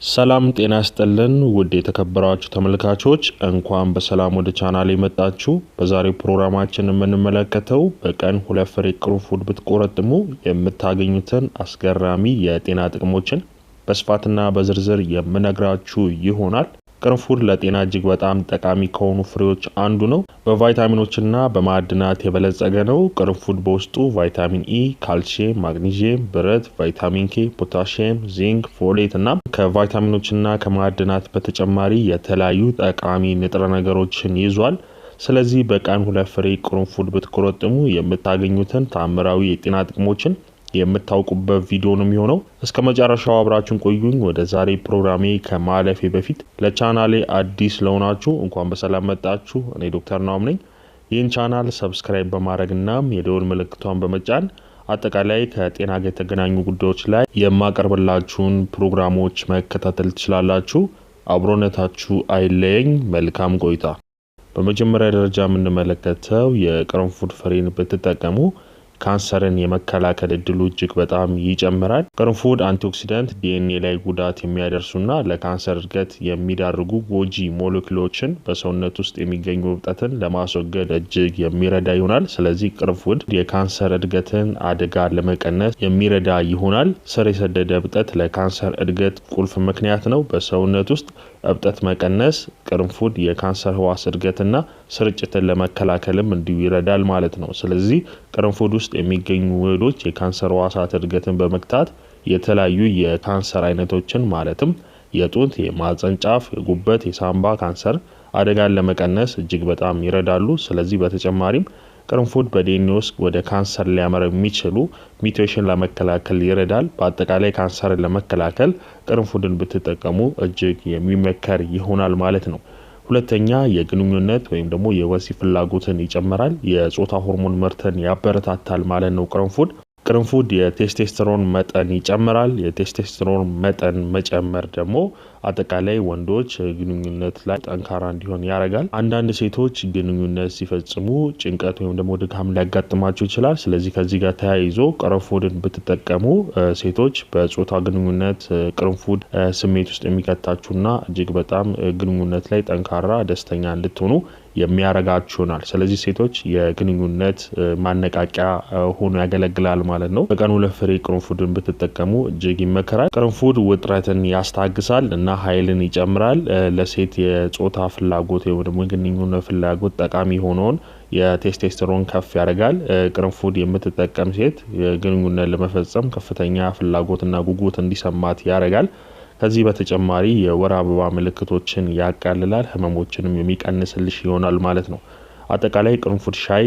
ሰላም ጤና ይስጥልን ውድ የተከበራችሁ ተመልካቾች እንኳን በሰላም ወደ ቻናሌ መጣችሁ። በዛሬው ፕሮግራማችን የምንመለከተው በቀን 2 ፍሬ ቅርንፉድ ብትቆረጥሙ የምታገኙትን አስገራሚ የጤና ጥቅሞችን በስፋትና በዝርዝር የምነግራችሁ ይሆናል። ቅርንፉድ ለጤና እጅግ በጣም ጠቃሚ ከሆኑ ፍሬዎች አንዱ ነው። በቫይታሚኖችና በማዕድናት የበለጸገ ነው። ቅርንፉድ በውስጡ ቫይታሚን ኢ፣ ካልሲየም፣ ማግኒዚየም፣ ብረት፣ ቫይታሚን ኬ፣ ፖታሺየም፣ ዚንክ፣ ፎሌት እና ከቫይታሚኖችና ከማዕድናት በተጨማሪ የተለያዩ ጠቃሚ ንጥረ ነገሮችን ይዟል። ስለዚህ በቀን 2 ፍሬ ቅርንፉድ ብትቆረጥሙ የምታገኙትን ተአምራዊ የጤና ጥቅሞችን የምታውቁበት ቪዲዮ ነው የሚሆነው። እስከ መጨረሻው አብራችሁን ቆዩኝ። ወደ ዛሬ ፕሮግራሜ ከማለፌ በፊት ለቻናሌ አዲስ ለሆናችሁ እንኳን በሰላም መጣችሁ። እኔ ዶክተር ናኦም ነኝ። ይህን ቻናል ሰብስክራይብ በማድረግና የደወል ምልክቷን በመጫን አጠቃላይ ከጤና ጋር የተገናኙ ጉዳዮች ላይ የማቀርብላችሁን ፕሮግራሞች መከታተል ትችላላችሁ። አብሮነታችሁ አይለየኝ። መልካም ቆይታ። በመጀመሪያ ደረጃ የምንመለከተው የቅርንፉድ ፍሬን ብትጠቀሙ ካንሰርን የመከላከል እድሉ እጅግ በጣም ይጨምራል። ቅርንፉድ አንቲኦክሲዳንት ዲኤንኤ ላይ ጉዳት የሚያደርሱና ለካንሰር እድገት የሚዳርጉ ጎጂ ሞለኪውሎችን በሰውነት ውስጥ የሚገኙ እብጠትን ለማስወገድ እጅግ የሚረዳ ይሆናል። ስለዚህ ቅርንፉድ የካንሰር እድገትን አደጋ ለመቀነስ የሚረዳ ይሆናል። ስር የሰደደ እብጠት ለካንሰር እድገት ቁልፍ ምክንያት ነው። በሰውነት ውስጥ እብጠት መቀነስ ቅርንፉድ የካንሰር ህዋስ እድገትና ስርጭትን ለመከላከልም እንዲሁ ይረዳል ማለት ነው። ስለዚህ ቅርንፉድ ውስጥ የሚገኙ ውህዶች የካንሰር ህዋሳት እድገትን በመግታት የተለያዩ የካንሰር አይነቶችን ማለትም የጡት፣ የማህፀን ጫፍ፣ የጉበት፣ የሳምባ ካንሰር አደጋን ለመቀነስ እጅግ በጣም ይረዳሉ። ስለዚህ በተጨማሪም ቅርንፉድ በዲኤንኤ ውስጥ ወደ ካንሰር ሊያመራ የሚችሉ ሚውቴሽን ለመከላከል ይረዳል። በአጠቃላይ ካንሰርን ለመከላከል ቅርንፉድን ብትጠቀሙ እጅግ የሚመከር ይሆናል ማለት ነው። ሁለተኛ የግንኙነት ወይም ደግሞ የወሲብ ፍላጎትን ይጨምራል። የጾታ ሆርሞን ምርትን ያበረታታል ማለት ነው። ቅርንፉድ የቴስቴስትሮን መጠን ይጨምራል። የቴስቴስትሮን መጠን መጨመር ደግሞ አጠቃላይ ወንዶች ግንኙነት ላይ ጠንካራ እንዲሆን ያደርጋል። አንዳንድ ሴቶች ግንኙነት ሲፈጽሙ ጭንቀት ወይም ደግሞ ድካም ሊያጋጥማቸው ይችላል። ስለዚህ ከዚህ ጋር ተያይዞ ቅርንፉድን ብትጠቀሙ ሴቶች በጾታ ግንኙነት ቅርንፉድ ስሜት ውስጥ የሚከታችሁና እጅግ በጣም ግንኙነት ላይ ጠንካራ ደስተኛ እንድትሆኑ የሚያረጋችሁ ይሆናል። ስለዚህ ሴቶች የግንኙነት ማነቃቂያ ሆኖ ያገለግላል ማለት ነው። በቀን 2 ፍሬ ቅርንፉድን ብትጠቀሙ እጅግ ይመከራል። ቅርንፉድ ውጥረትን ያስታግሳል እና ኃይልን ይጨምራል። ለሴት የጾታ ፍላጎት ወይም ደግሞ የግንኙነት ፍላጎት ጠቃሚ ሆነውን የቴስቴስትሮን ከፍ ያደርጋል። ቅርንፉድ የምትጠቀም ሴት ግንኙነት ለመፈጸም ከፍተኛ ፍላጎትና ጉጉት እንዲሰማት ያደርጋል። ከዚህ በተጨማሪ የወር አበባ ምልክቶችን ያቃልላል፣ ህመሞችንም የሚቀንስልሽ ይሆናል ማለት ነው። አጠቃላይ ቅርንፉድ ሻይ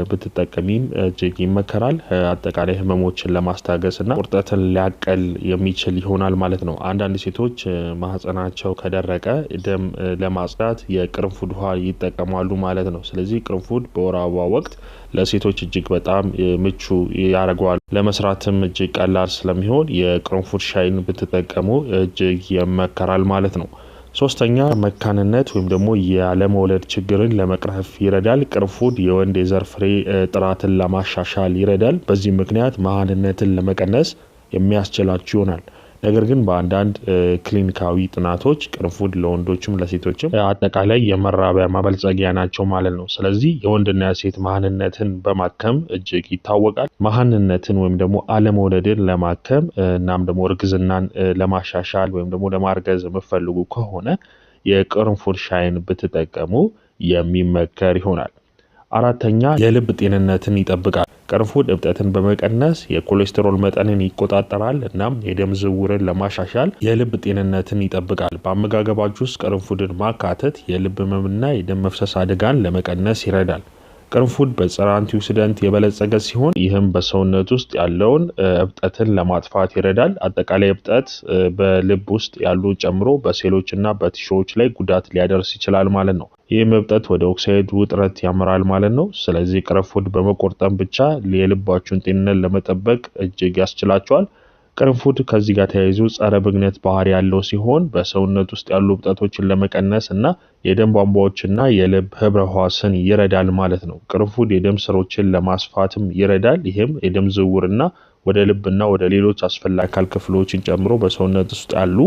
ብትጠቀሚም እጅግ ይመከራል። አጠቃላይ ህመሞችን ለማስታገስና ቁርጠትን ሊያቀል የሚችል ይሆናል ማለት ነው። አንዳንድ ሴቶች ማህፀናቸው ከደረቀ ደም ለማጽዳት የቅርንፉድ ውሃ ይጠቀማሉ ማለት ነው። ስለዚህ ቅርንፉድ በወር አበባ ወቅት ለሴቶች እጅግ በጣም ምቹ ያደርገዋል። ለመስራትም እጅግ ቀላል ስለሚሆን የቅርንፉድ ሻይን ብትጠቀሙ እጅግ ይመከራል ማለት ነው። ሶስተኛ መካንነት ወይም ደግሞ ያለመውለድ ችግርን ለመቅረፍ ይረዳል። ቅርንፉድ የወንድ የዘር ፍሬ ጥራትን ለማሻሻል ይረዳል። በዚህ ምክንያት መሃንነትን ለመቀነስ የሚያስችላችሁ ይሆናል። ነገር ግን በአንዳንድ ክሊኒካዊ ጥናቶች ቅርንፉድ ለወንዶችም ለሴቶችም አጠቃላይ የመራቢያ ማበልጸጊያ ናቸው ማለት ነው። ስለዚህ የወንድና የሴት መሃንነትን በማከም እጅግ ይታወቃል። መሃንነትን ወይም ደግሞ አለመውለድን ለማከም እናም ደግሞ እርግዝናን ለማሻሻል ወይም ደግሞ ለማርገዝ የምትፈልጉ ከሆነ የቅርንፉድ ሻይን ብትጠቀሙ የሚመከር ይሆናል። አራተኛ የልብ ጤንነትን ይጠብቃል። ቅርንፉድ እብጠትን በመቀነስ የኮሌስትሮል መጠንን ይቆጣጠራል። እናም የደም ዝውውርን ለማሻሻል የልብ ጤንነትን ይጠብቃል። በአመጋገባችሁ ውስጥ ቅርንፉድን ማካተት የልብ ህመምና የደም መፍሰስ አደጋን ለመቀነስ ይረዳል። ቅርንፉድ በጸረ አንቲኦክሲዳንት የበለጸገ ሲሆን ይህም በሰውነት ውስጥ ያለውን እብጠትን ለማጥፋት ይረዳል። አጠቃላይ እብጠት በልብ ውስጥ ያሉ ጨምሮ በሴሎችና በቲሾዎች ላይ ጉዳት ሊያደርስ ይችላል ማለት ነው። ይህም እብጠት ወደ ኦክሳይድ ውጥረት ያመራል ማለት ነው። ስለዚህ ቅርንፉድ በመቆርጠም ብቻ የልባችሁን ጤንነት ለመጠበቅ እጅግ ያስችላቸዋል። ቅርንፉድ ከዚህ ጋር ተያይዞ ጸረ ብግነት ባህሪ ያለው ሲሆን በሰውነት ውስጥ ያሉ እብጠቶችን ለመቀነስ እና የደም ቧንቧዎችና የልብ ህብረ ህዋስን ይረዳል ማለት ነው። ቅርንፉድ የደም ስሮችን ለማስፋትም ይረዳል። ይህም የደም ዝውውርና ወደ ልብና ወደ ሌሎች አስፈላጊ አካል ክፍሎችን ጨምሮ በሰውነት ውስጥ ያሉ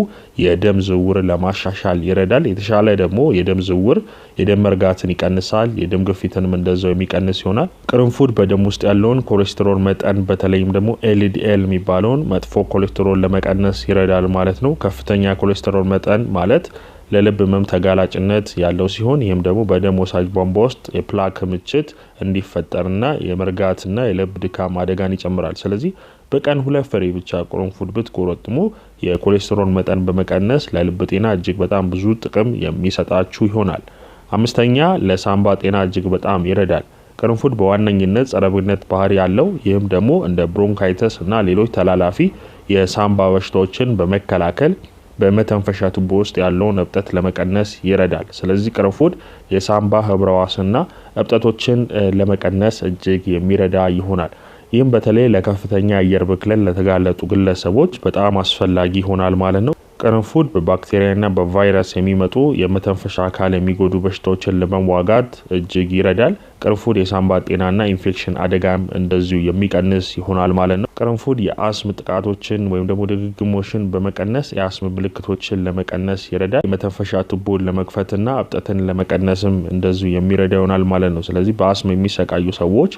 የደም ዝውውርን ለማሻሻል ይረዳል። የተሻለ ደግሞ የደም ዝውውር የደም መርጋትን ይቀንሳል፣ የደም ግፊትንም እንደዛው የሚቀንስ ይሆናል። ቅርንፉድ በደም ውስጥ ያለውን ኮሌስትሮል መጠን በተለይም ደግሞ ኤልዲኤል የሚባለውን መጥፎ ኮሌስትሮል ለመቀነስ ይረዳል ማለት ነው። ከፍተኛ ኮሌስትሮል መጠን ማለት ለልብ ህመም ተጋላጭነት ያለው ሲሆን ይህም ደግሞ በደም ወሳጅ ቧንቧ ውስጥ የፕላክ ክምችት እንዲፈጠርና የመርጋትና የልብ ድካም አደጋን ይጨምራል። ስለዚህ በቀን 2 ፍሬ ብቻ ቅርንፉድ ብትቆረጥሙ የኮሌስትሮል መጠን በመቀነስ ለልብ ጤና እጅግ በጣም ብዙ ጥቅም የሚሰጣችሁ ይሆናል። አምስተኛ ለሳምባ ጤና እጅግ በጣም ይረዳል። ቅርንፉድ በዋነኝነት ጸረ ብግነት ባህሪ ያለው ይህም ደግሞ እንደ ብሮንካይተስ እና ሌሎች ተላላፊ የሳምባ በሽታዎችን በመከላከል በመተንፈሻ ቱቦ ውስጥ ያለውን እብጠት ለመቀነስ ይረዳል። ስለዚህ ቅርንፉድ የሳምባ ህብረ ህዋስና እብጠቶችን ለመቀነስ እጅግ የሚረዳ ይሆናል። ይህም በተለይ ለከፍተኛ አየር ብክለት ለተጋለጡ ግለሰቦች በጣም አስፈላጊ ይሆናል ማለት ነው። ቅርንፉድ በባክቴሪያና በቫይረስ የሚመጡ የመተንፈሻ አካል የሚጎዱ በሽታዎችን ለመዋጋት እጅግ ይረዳል። ቅርንፉድ የሳምባ ጤናና ኢንፌክሽን አደጋም እንደዚሁ የሚቀንስ ይሆናል ማለት ነው። ቅርንፉድ የአስም ጥቃቶችን ወይም ደግሞ ድግግሞሽን በመቀነስ የአስም ምልክቶችን ለመቀነስ ይረዳል። የመተንፈሻ ቱቦን ለመክፈትና እብጠትን ለመቀነስም እንደዚሁ የሚረዳ ይሆናል ማለት ነው። ስለዚህ በአስም የሚሰቃዩ ሰዎች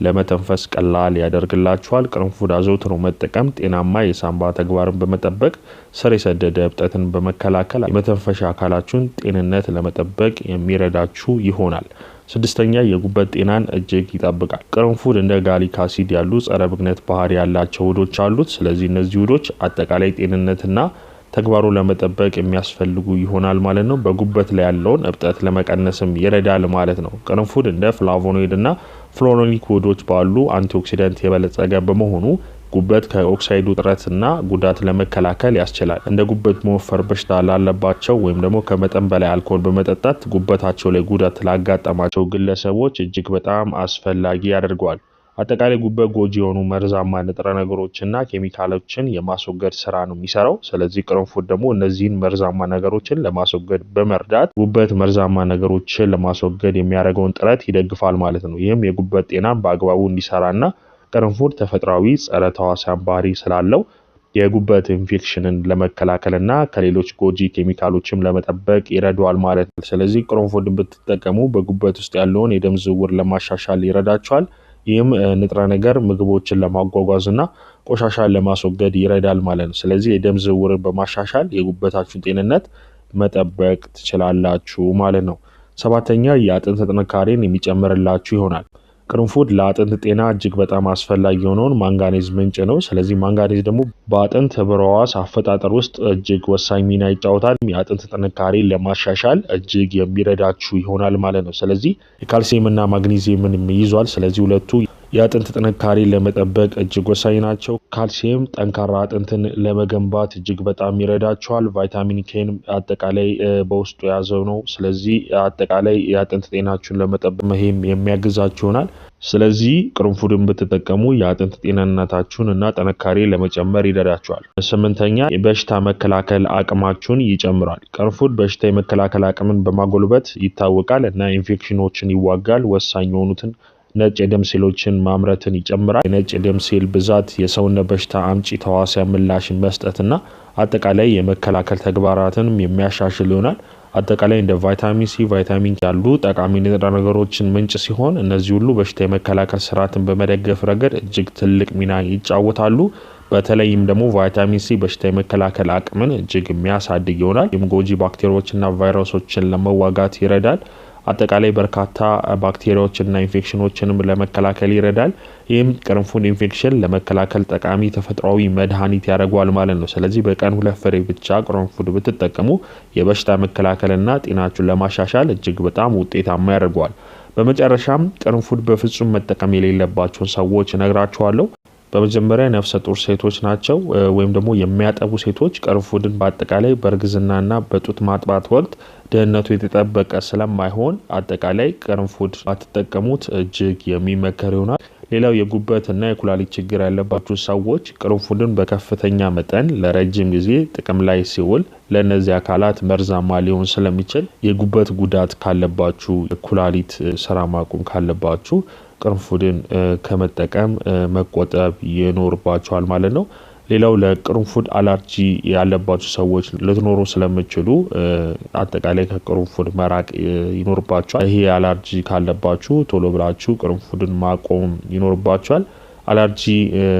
ለመተንፈስ ቀላል ያደርግላቸዋል። ቅርንፉድ አዘውትሮ መጠቀም ጤናማ የሳምባ ተግባርን በመጠበቅ ስር የሰደደ እብጠትን በመከላከል የመተንፈሻ አካላችሁን ጤንነት ለመጠበቅ የሚረዳችሁ ይሆናል። ስድስተኛ የጉበት ጤናን እጅግ ይጠብቃል። ቅርንፉድ እንደ ጋሊክ አሲድ ያሉ ጸረ ብግነት ባህሪ ያላቸው ውህዶች አሉት። ስለዚህ እነዚህ ውህዶች አጠቃላይ ጤንነትና ተግባሩ ለመጠበቅ የሚያስፈልጉ ይሆናል ማለት ነው። በጉበት ላይ ያለውን እብጠት ለመቀነስም ይረዳል ማለት ነው። ቅርንፉድ እንደ ፍላቮኖይድ እና ፍሎኖሊክ ውህዶች ባሉ አንቲኦክሲዳንት የበለጸገ በመሆኑ ጉበት ከኦክሳይዱ እጥረትና ጉዳት ለመከላከል ያስችላል። እንደ ጉበት መወፈር በሽታ ላለባቸው ወይም ደግሞ ከመጠን በላይ አልኮል በመጠጣት ጉበታቸው ላይ ጉዳት ላጋጠማቸው ግለሰቦች እጅግ በጣም አስፈላጊ ያደርገዋል። አጠቃላይ ጉበት ጎጂ የሆኑ መርዛማ ንጥረ ነገሮችና ኬሚካሎችን የማስወገድ ስራ ነው የሚሰራው። ስለዚህ ቅርንፉድ ደግሞ እነዚህን መርዛማ ነገሮችን ለማስወገድ በመርዳት ጉበት መርዛማ ነገሮችን ለማስወገድ የሚያደርገውን ጥረት ይደግፋል ማለት ነው። ይህም የጉበት ጤናን በአግባቡ እንዲሰራና ቅርንፉድ ተፈጥሯዊ ጸረ ተዋሲያን ባህሪ ስላለው የጉበት ኢንፌክሽንን ለመከላከልና ከሌሎች ጎጂ ኬሚካሎችም ለመጠበቅ ይረዳዋል ማለት ነው። ስለዚህ ቅርንፉድን ብትጠቀሙ በጉበት ውስጥ ያለውን የደም ዝውውር ለማሻሻል ይረዳቸዋል። ይህም ንጥረ ነገር ምግቦችን ለማጓጓዝና ቆሻሻን ለማስወገድ ይረዳል ማለት ነው። ስለዚህ የደም ዝውውርን በማሻሻል የጉበታችሁን ጤንነት መጠበቅ ትችላላችሁ ማለት ነው። ሰባተኛ የአጥንት ጥንካሬን የሚጨምርላችሁ ይሆናል። ቅርንፉድ ለአጥንት ጤና እጅግ በጣም አስፈላጊ የሆነውን ማንጋኔዝ ምንጭ ነው። ስለዚህ ማንጋኔዝ ደግሞ በአጥንት ህብረ ህዋስ አፈጣጠር ውስጥ እጅግ ወሳኝ ሚና ይጫወታል። የአጥንት ጥንካሬን ለማሻሻል እጅግ የሚረዳችሁ ይሆናል ማለት ነው። ስለዚህ የካልሲየምና ማግኒዚየምን ይዟል። ስለዚህ ሁለቱ የአጥንት ጥንካሬ ለመጠበቅ እጅግ ወሳኝ ናቸው። ካልሲየም ጠንካራ አጥንትን ለመገንባት እጅግ በጣም ይረዳቸዋል። ቫይታሚን ኬን አጠቃላይ በውስጡ የያዘው ነው። ስለዚህ አጠቃላይ የአጥንት ጤናችሁን ለመጠበቅ ይሄም የሚያግዛችሁ ይሆናል። ስለዚህ ቅርንፉድን ብትጠቀሙ የአጥንት ጤንነታችሁን እና ጥንካሬ ለመጨመር ይረዳችኋል። ስምንተኛ የበሽታ መከላከል አቅማችሁን ይጨምራል። ቅርንፉድ በሽታ የመከላከል አቅምን በማጎልበት ይታወቃል እና ኢንፌክሽኖችን ይዋጋል። ወሳኝ የሆኑትን ነጭ የደም ሴሎችን ማምረትን ይጨምራል። የነጭ የደም ሴል ብዛት የሰውነት በሽታ አምጪ ተዋሲያን ምላሽን መስጠትና አጠቃላይ የመከላከል ተግባራትንም የሚያሻሽል ይሆናል። አጠቃላይ እንደ ቫይታሚን ሲ፣ ቫይታሚን ያሉ ጠቃሚ ንጥረ ነገሮችን ምንጭ ሲሆን እነዚህ ሁሉ በሽታ የመከላከል ስርዓትን በመደገፍ ረገድ እጅግ ትልቅ ሚና ይጫወታሉ። በተለይም ደግሞ ቫይታሚን ሲ በሽታ የመከላከል አቅምን እጅግ የሚያሳድግ ይሆናል። ጎጂ ባክቴሪያዎችና ቫይረሶችን ለመዋጋት ይረዳል። አጠቃላይ በርካታ ባክቴሪያዎችና ኢንፌክሽኖችንም ለመከላከል ይረዳል። ይህም ቅርንፉድ ኢንፌክሽን ለመከላከል ጠቃሚ ተፈጥሯዊ መድኃኒት ያደርገዋል ማለት ነው። ስለዚህ በቀን 2 ፍሬ ብቻ ቅርንፉድ ብትጠቀሙ የበሽታ መከላከልና ጤናችሁን ለማሻሻል እጅግ በጣም ውጤታማ ያደርገዋል። በመጨረሻም ቅርንፉድ በፍጹም መጠቀም የሌለባቸውን ሰዎች እነግራችኋለሁ። በመጀመሪያ ነፍሰ ጡር ሴቶች ናቸው ወይም ደግሞ የሚያጠቡ ሴቶች ቅርንፉድን በአጠቃላይ በእርግዝናና በጡት ማጥባት ወቅት ደህንነቱ የተጠበቀ ስለማይሆን አጠቃላይ ቅርንፉድ ባትጠቀሙት እጅግ የሚመከር ይሆናል። ሌላው የጉበትና የኩላሊት ችግር ያለባችሁ ሰዎች ቅርንፉድን በከፍተኛ መጠን ለረጅም ጊዜ ጥቅም ላይ ሲውል ለእነዚህ አካላት መርዛማ ሊሆን ስለሚችል የጉበት ጉዳት ካለባችሁ፣ የኩላሊት ስራ ማቆም ካለባችሁ ቅርንፉድን ከመጠቀም መቆጠብ ይኖርባችኋል ማለት ነው። ሌላው ለቅርንፉድ አለርጂ ያለባችሁ ሰዎች ልትኖሩ ስለምትችሉ አጠቃላይ ከቅርንፉድ መራቅ ይኖርባችኋል። ይሄ አለርጂ ካለባችሁ ቶሎ ብላችሁ ቅርንፉድን ማቆም ይኖርባችኋል። አለርጂ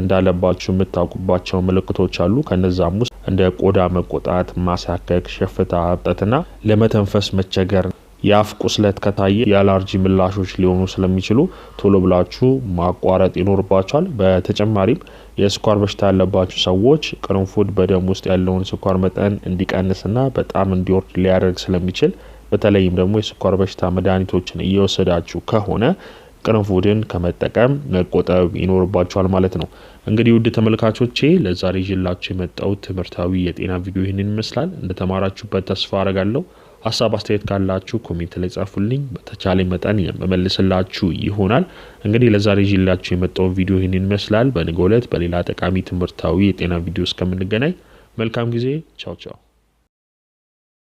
እንዳለባችሁ የምታውቁባቸው ምልክቶች አሉ። ከነዛም ውስጥ እንደ ቆዳ መቆጣት፣ ማሳከክ፣ ሽፍታ፣ እብጠትና ለመተንፈስ መቸገር፣ የአፍ ቁስለት ከታየ የአለርጂ ምላሾች ሊሆኑ ስለሚችሉ ቶሎ ብላችሁ ማቋረጥ ይኖርባችኋል። በተጨማሪም የስኳር በሽታ ያለባችሁ ሰዎች ቅርንፉድ በደም ውስጥ ያለውን ስኳር መጠን እንዲቀንስና በጣም እንዲወርድ ሊያደርግ ስለሚችል በተለይም ደግሞ የስኳር በሽታ መድኃኒቶችን እየወሰዳችሁ ከሆነ ቅርንፉድን ከመጠቀም መቆጠብ ይኖርባችኋል ማለት ነው። እንግዲህ ውድ ተመልካቾቼ ለዛሬ ይዤላችሁ የመጣው ትምህርታዊ የጤና ቪዲዮ ይህንን ይመስላል። እንደተማራችሁበት ተስፋ አረጋለሁ። ሀሳብ አስተያየት ካላችሁ ኮሜንት ላይ ጻፉልኝ። በተቻለ መጠን የመመልስላችሁ ይሆናል። እንግዲህ ለዛሬ ይዤላችሁ የመጣው ቪዲዮ ይህንን ይመስላል። በነገው ዕለት በሌላ ጠቃሚ ትምህርታዊ የጤና ቪዲዮ እስከምንገናኝ መልካም ጊዜ። ቻው ቻው።